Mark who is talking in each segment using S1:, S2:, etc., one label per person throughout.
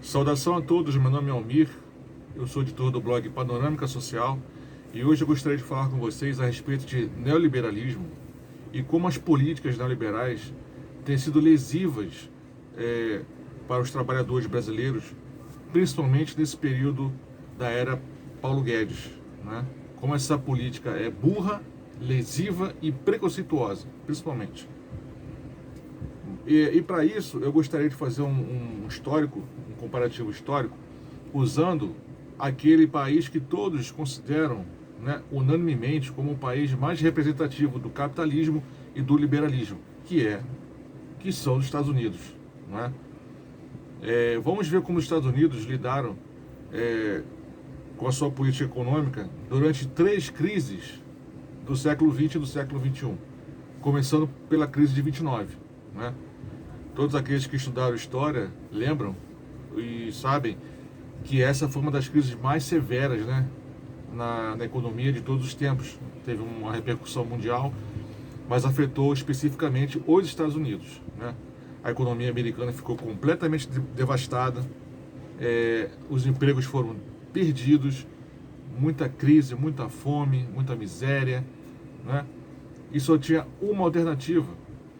S1: Saudação a todos, meu nome é Almir, eu sou editor do blog Panorâmica Social e hoje eu gostaria de falar com vocês a respeito de neoliberalismo e como as políticas neoliberais têm sido lesivas para os trabalhadores brasileiros, principalmente nesse período da era Paulo Guedes, né? Como essa política é burra, lesiva e preconceituosa, principalmente. E para isso eu gostaria de fazer um histórico, um comparativo histórico, usando aquele país que todos consideram, né, unanimemente como o país mais representativo do capitalismo e do liberalismo, que são os Estados Unidos, não é? Vamos ver como os Estados Unidos lidaram com a sua política econômica durante 3 crises do século XX e do século XXI, começando pela crise de 29, né? Todos aqueles que estudaram história lembram e sabem que essa foi uma das crises mais severas, né, na economia de todos os tempos. Teve uma repercussão mundial, mas afetou especificamente os Estados Unidos, né? A economia americana ficou completamente devastada, os empregos foram perdidos, muita crise, muita fome, muita miséria, né? E só tinha uma alternativa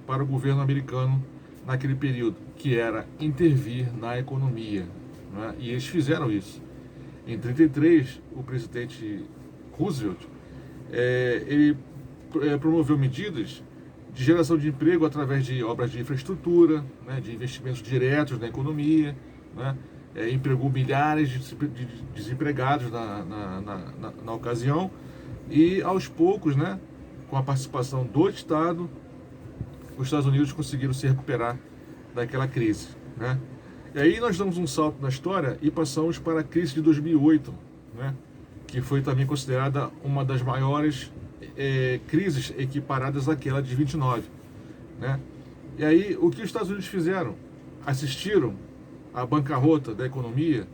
S1: para o governo americano naquele período, que era intervir na economia, né? E eles fizeram isso. Em 33, o presidente Roosevelt ele promoveu medidas de geração de emprego através de obras de infraestrutura, né, de investimentos diretos na economia, né? Empregou milhares de desempregados na ocasião e, aos poucos, né, com a participação do Estado, os Estados Unidos conseguiram se recuperar daquela crise, né? E aí nós damos um salto na história e passamos para a crise de 2008, né, que foi também considerada uma das maiores crises equiparadas àquela de 29, né? E aí o que os Estados Unidos fizeram? Assistiram à bancarrota da economia,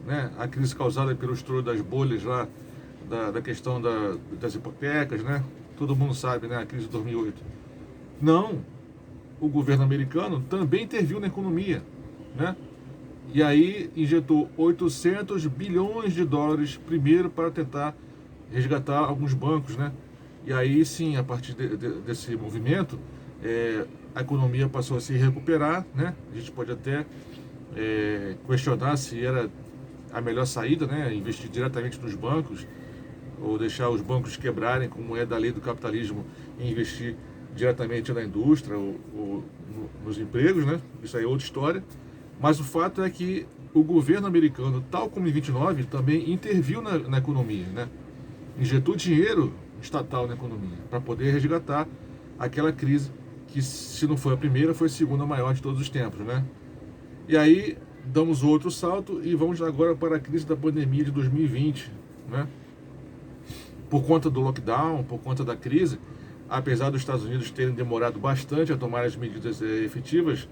S1: né, a crise causada pelo estouro das bolhas lá, da questão das hipotecas, né? Todo mundo sabe, né, a crise de 2008. Não, o governo americano também interviu na economia, né? E aí injetou 800 bilhões de dólares primeiro para tentar resgatar alguns bancos, né? E aí sim, a partir desse movimento, a economia passou a se recuperar, né? A gente pode até questionar se era a melhor saída, né? Investir diretamente nos bancos ou deixar os bancos quebrarem, como é da lei do capitalismo, e investir diretamente na indústria ou nos empregos, né? Isso aí é outra história. Mas o fato é que o governo americano, tal como em 29, também interviu na economia, né? Injetou dinheiro estatal na economia para poder resgatar aquela crise que, se não foi a primeira, foi a segunda maior de todos os tempos, né? E aí damos outro salto e vamos agora para a crise da pandemia de 2020, né? Por conta do lockdown, por conta da crise, apesar dos Estados Unidos terem demorado bastante a tomar as medidas efetivas,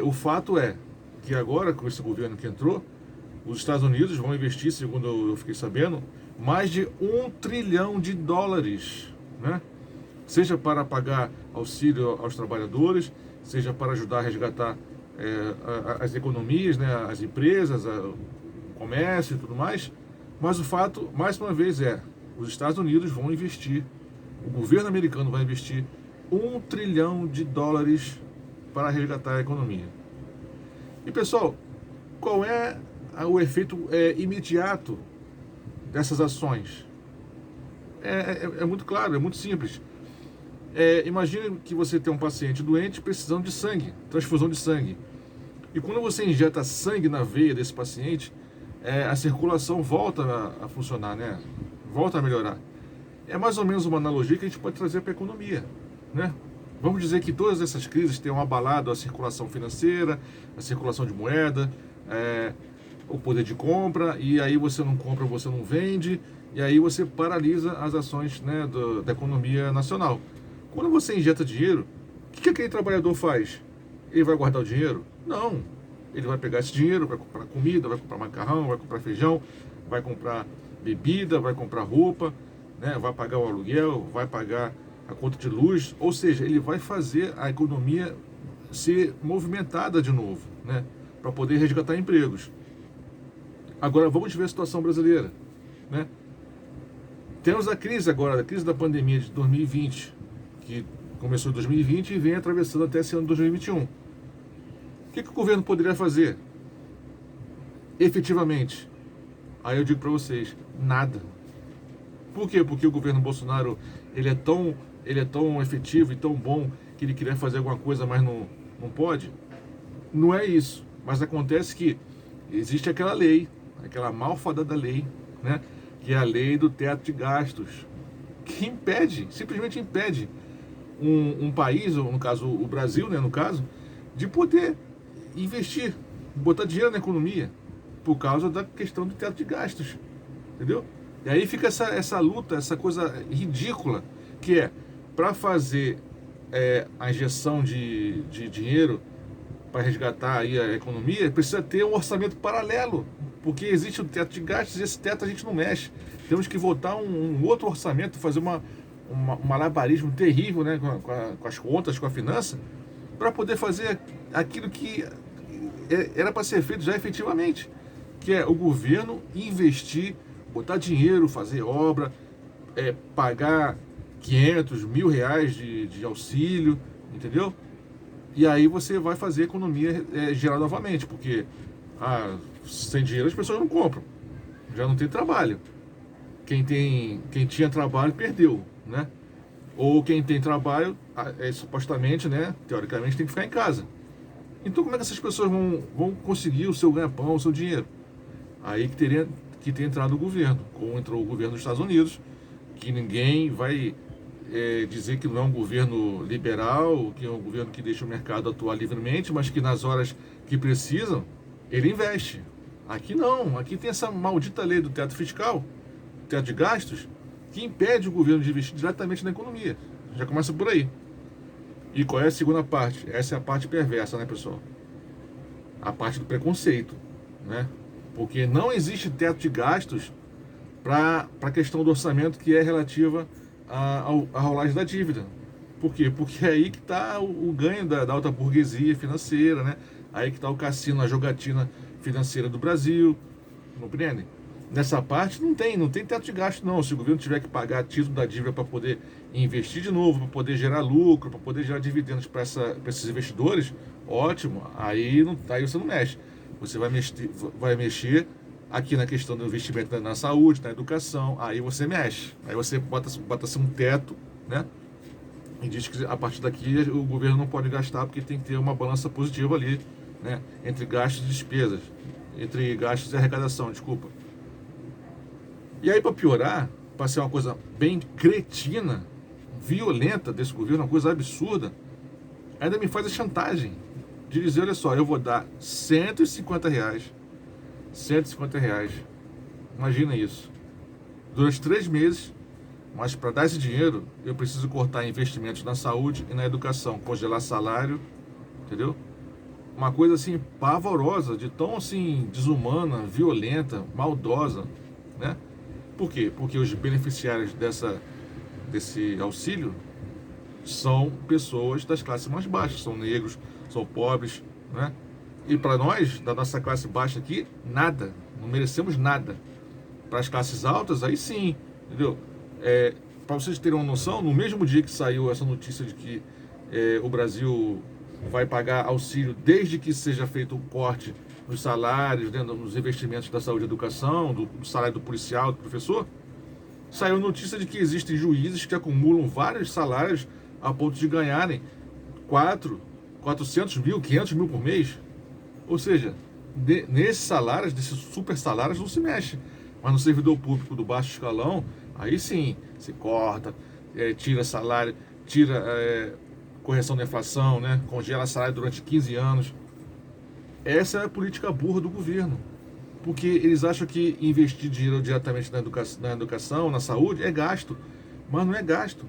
S1: o fato é que agora, com esse governo que entrou, os Estados Unidos vão investir, segundo eu fiquei sabendo, mais de $1 trilhão, né? Seja para pagar auxílio aos trabalhadores, seja para ajudar a resgatar as economias, né, as empresas, o comércio e tudo mais. Mas o fato, mais uma vez, os Estados Unidos vão investir, o governo americano vai investir $1 trilhão para resgatar a economia. E pessoal, qual é o efeito imediato dessas ações? É muito claro, é muito simples. Imagine que você tem um paciente doente precisando de sangue, transfusão de sangue. E quando você injeta sangue na veia desse paciente, a circulação volta a funcionar, né? Volta a melhorar. É mais ou menos uma analogia que a gente pode trazer para a economia, né? Vamos dizer que todas essas crises tenham abalado a circulação financeira, a circulação de moeda, o poder de compra, e aí você não compra, você não vende, e aí você paralisa as ações, né, da economia nacional. Quando você injeta dinheiro, o que aquele trabalhador faz? Ele vai guardar o dinheiro? Não. Ele vai pegar esse dinheiro, vai comprar comida, vai comprar macarrão, vai comprar feijão, vai comprar bebida, vai comprar roupa, né, vai pagar o aluguel, vai pagar a conta de luz, ou seja, ele vai fazer a economia ser movimentada de novo, né? para poder resgatar empregos. Agora vamos ver a situação brasileira, né? Temos a crise agora, a crise da pandemia de 2020, que começou em 2020 e vem atravessando até esse ano de 2021. O que o governo poderia fazer? Efetivamente, aí eu digo para vocês, nada. Por quê? Porque o governo Bolsonaro ele é tão efetivo e tão bom que ele queria fazer alguma coisa, mas não pode? Não é isso. Mas acontece que existe aquela lei, aquela malfadada lei, né? Que é a lei do teto de gastos, que impede, simplesmente impede um país, ou no caso o Brasil, né, no caso, de poder investir, botar dinheiro na economia, por causa da questão do teto de gastos, entendeu? E aí fica essa luta, essa coisa ridícula, que é, para fazer a injeção de dinheiro para resgatar aí a economia, precisa ter um orçamento paralelo, porque existe o teto de gastos e esse teto a gente não mexe. Temos que votar um outro orçamento, fazer um malabarismo terrível, né, com as contas, com a finança, para poder fazer aquilo que era para ser feito já efetivamente, que é o governo investir, botar dinheiro, fazer obra, pagar 500, R$ 1.000 de auxílio, entendeu? E aí você vai fazer a economia gerar novamente, porque sem dinheiro as pessoas não compram, já não tem trabalho. Quem tinha trabalho perdeu, né? Ou quem tem trabalho, supostamente, né, teoricamente tem que ficar em casa. Então como é que essas pessoas vão conseguir o seu ganha-pão, o seu dinheiro? Aí que ter entrado o governo, como entrou o governo dos Estados Unidos, que ninguém vai dizer que não é um governo liberal, que é um governo que deixa o mercado atuar livremente, mas que nas horas que precisam, ele investe. Aqui não, aqui tem essa maldita lei do teto fiscal, teto de gastos, que impede o governo de investir diretamente na economia. Já começa por aí. E qual é a segunda parte? Essa é a parte perversa, né, pessoal? A parte do preconceito, né? Porque não existe teto de gastos para a questão do orçamento que é relativa à rolagem da dívida. Por quê? Porque é aí que está o ganho da alta burguesia financeira, né? Aí que está o cassino, a jogatina financeira do Brasil, compreendem? Nessa parte não tem teto de gasto não. Se o governo tiver que pagar título da dívida para poder investir de novo, para poder gerar lucro, para poder gerar dividendos para esses investidores, ótimo, aí você não mexe. Você vai mexer aqui na questão do investimento na saúde, na educação, aí você mexe. Aí você bota-se um teto, né? E diz que a partir daqui o governo não pode gastar porque tem que ter uma balança positiva ali, né? Entre gastos e despesas, entre gastos e arrecadação, desculpa. E aí, para piorar, para ser uma coisa bem cretina, violenta desse governo, uma coisa absurda, ainda me faz a chantagem de dizer, olha só, eu vou dar R$ 150 reais, imagina isso, durante 3 meses, mas para dar esse dinheiro, eu preciso cortar investimentos na saúde e na educação, congelar salário, entendeu? Uma coisa assim, pavorosa, de tão assim, desumana, violenta, maldosa, né? Por quê? Porque os beneficiários desse auxílio são pessoas das classes mais baixas, são negros, são pobres, né? E para nós, da nossa classe baixa aqui, nada, não merecemos nada. Para as classes altas, aí sim, entendeu? Para vocês terem uma noção, no mesmo dia que saiu essa notícia de que o Brasil vai pagar auxílio desde que seja feito o corte nos salários, né, nos investimentos da saúde e educação, do salário do policial, do professor, saiu notícia de que existem juízes que acumulam vários salários a ponto de ganharem 400 mil, 500 mil por mês. Ou seja, nesses salários, desses super salários, não se mexe. Mas no servidor público do baixo escalão, aí sim, se corta, tira salário, tira correção da inflação, né, congela salário durante 15 anos. Essa é a política burra do governo. Porque eles acham que investir dinheiro diretamente na educação, na saúde, é gasto. Mas não é gasto.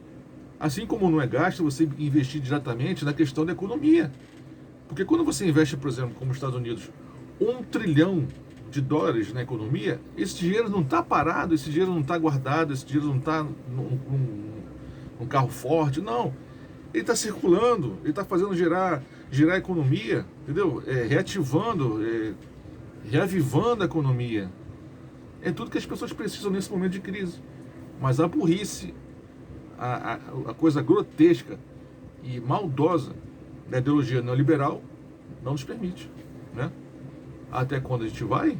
S1: Assim como não é gasto você investir diretamente na questão da economia. Porque quando você investe, por exemplo, como os Estados Unidos, $1 trilhão na economia, esse dinheiro não está parado, esse dinheiro não está guardado, esse dinheiro não está num carro forte, não. Ele está circulando, ele está fazendo gerar girar a economia, entendeu? Reativando, reavivando a economia. É tudo que as pessoas precisam nesse momento de crise. Mas a burrice, a coisa grotesca e maldosa da ideologia neoliberal não nos permite, né? Até quando a gente vai?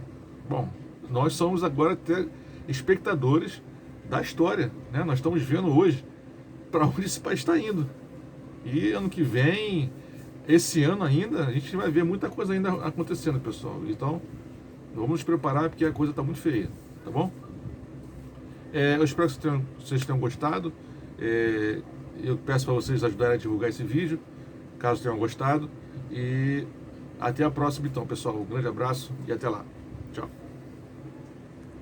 S1: Bom, nós somos agora até espectadores da história, né? Nós estamos vendo hoje para onde esse país está indo. E ano que vem, esse ano ainda, a gente vai ver muita coisa ainda acontecendo, pessoal. Então, vamos nos preparar porque a coisa está muito feia, tá bom? Eu espero que vocês tenham gostado. Eu peço para vocês ajudarem a divulgar esse vídeo, caso tenham gostado. E até a próxima, então, pessoal. Um grande abraço e até lá.